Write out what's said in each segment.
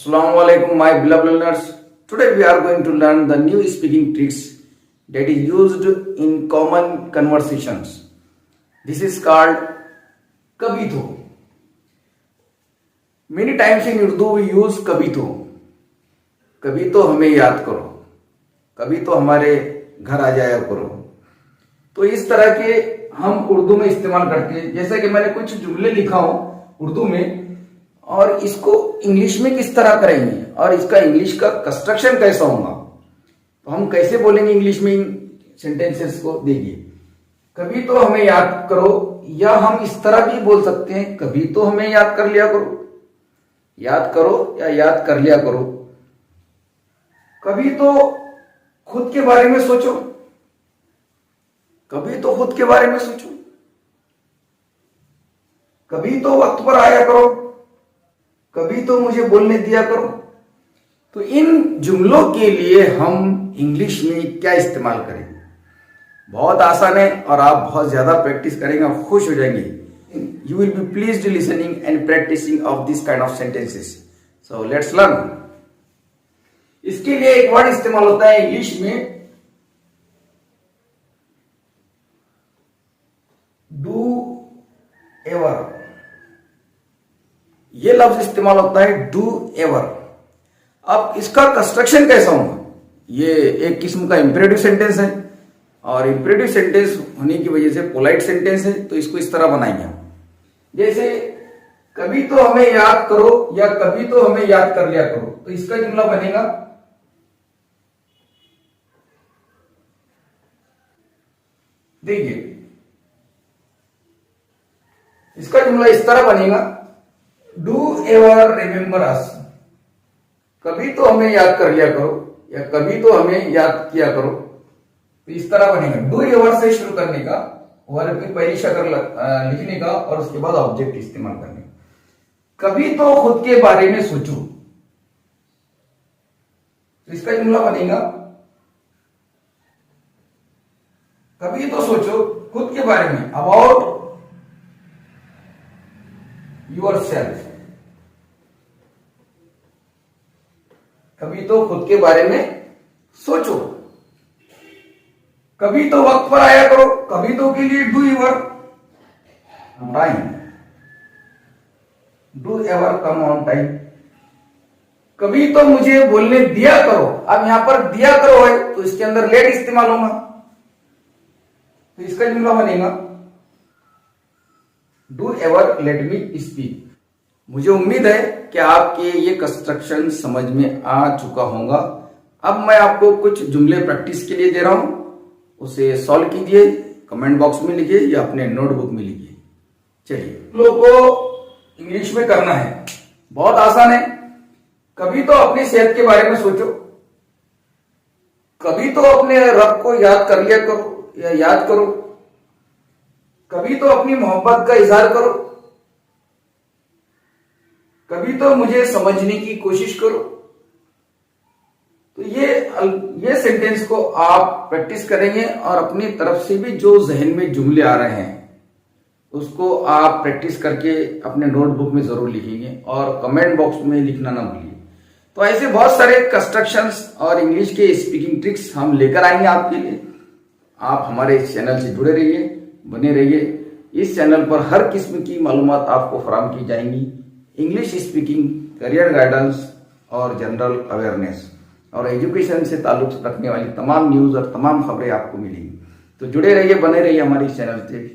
Assalamualaikum my beloved learners. Today we are going to learn the new speaking tricks that is used in common conversations. This is called kabhi to. Many times in Urdu we use kabhi to. कभी तो हमें याद करो, कभी तो हमारे घर आ जाया करो। तो इस तरह के हम उर्दू में इस्तेमाल करते हैं। जैसे कि मैंने कुछ जुमले लिखा हो उर्दू में और इसको इंग्लिश में किस तरह करेंगे और इसका इंग्लिश का कंस्ट्रक्शन कैसा होगा, तो हम कैसे बोलेंगे इंग्लिश में इन सेंटेंसेस को। देखिए, कभी तो हमें याद करो, या हम इस तरह भी बोल सकते हैं, कभी तो हमें याद कर लिया करो, याद करो या याद कर लिया करो। कभी तो खुद के बारे में सोचो, कभी तो खुद के बारे में सोचो। कभी तो वक्त पर आया करो, कभी तो मुझे बोलने दिया करो। तो इन जुमलों के लिए हम इंग्लिश में क्या इस्तेमाल करेंगे, बहुत आसान है और आप बहुत ज्यादा प्रैक्टिस करेंगे, आप खुश हो जाएंगे। You will be pleased listening and practising of this kind of sentences. So let's learn. इसके लिए एक वर्ड इस्तेमाल होता है इंग्लिश में, डू एवर। ये लफ्ज इस्तेमाल होता है डू एवर। अब इसका कंस्ट्रक्शन कैसा होगा, ये एक किस्म का इंपेरेटिव सेंटेंस है और इंपेरेटिव सेंटेंस होने की वजह से पोलाइट सेंटेंस है। तो इसको इस तरह बनाएंगे हम, जैसे कभी तो हमें याद करो या कभी तो हमें याद कर लिया करो। तो इसका जुमला बनेगा, देखिए इसका जुमला इस तरह बनेगा, डू एवर रिमेंबर अस। कभी तो हमें याद कर लिया करो या कभी तो हमें याद किया करो। तो इस तरह बनेगा, डू एवर से शुरू करने का, वर्ब की पहली शक्ल लिखने का और उसके बाद ऑब्जेक्ट इस्तेमाल करने का। कभी तो खुद के बारे में सोचो। तो इसका जुमला बनेगा, कभी तो सोचो खुद के बारे में, अबाउट योरसेल्फ। कभी तो खुद के बारे में सोचो। कभी तो वक्त पर आया करो, कभी तो के लिए do ever time, do ever come on time. कभी तो मुझे बोलने दिया करो। अब यहां पर दिया करो है तो इसके अंदर लेट इस्तेमाल होगा। तो इसका जुमला बनेगा, do ever let me speak. मुझे उम्मीद है कि आपके ये कंस्ट्रक्शन समझ में आ चुका होगा। अब मैं आपको कुछ जुमले प्रैक्टिस के लिए दे रहा हूं, उसे सॉल्व कीजिए, कमेंट बॉक्स में लिखिए या अपने नोटबुक में लिखिए। चलिए, लोगों को इंग्लिश में करना है, बहुत आसान है। कभी तो अपनी सेहत के बारे में सोचो, कभी तो अपने रब को याद कर लिया करो या याद करो, कभी तो अपनी मोहब्बत का इजहार करो, कभी तो मुझे समझने की कोशिश करो। तो ये सेंटेंस को आप प्रैक्टिस करेंगे और अपनी तरफ से भी जो जहन में जुमले आ रहे हैं उसको आप प्रैक्टिस करके अपने नोटबुक में जरूर लिखेंगे और कमेंट बॉक्स में लिखना ना भूलिए। तो ऐसे बहुत सारे कंस्ट्रक्शंस और इंग्लिश के स्पीकिंग ट्रिक्स हम लेकर आएंगे आपके लिए। आप हमारे इस चैनल से जुड़े रहिए, बने रहिए। इस चैनल पर हर किस्म की मालूमात आपको फराहम की जाएंगी, इंग्लिश स्पीकिंग, करियर गाइडेंस और जनरल अवेयरनेस और एजुकेशन से ताल्लुक रखने वाली तमाम न्यूज और तमाम खबरें आपको मिलेंगी। तो जुड़े रहिए, बने रहिए हमारे इस चैनल से।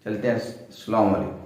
चलते हैं, अस्सलाम वालेकुम।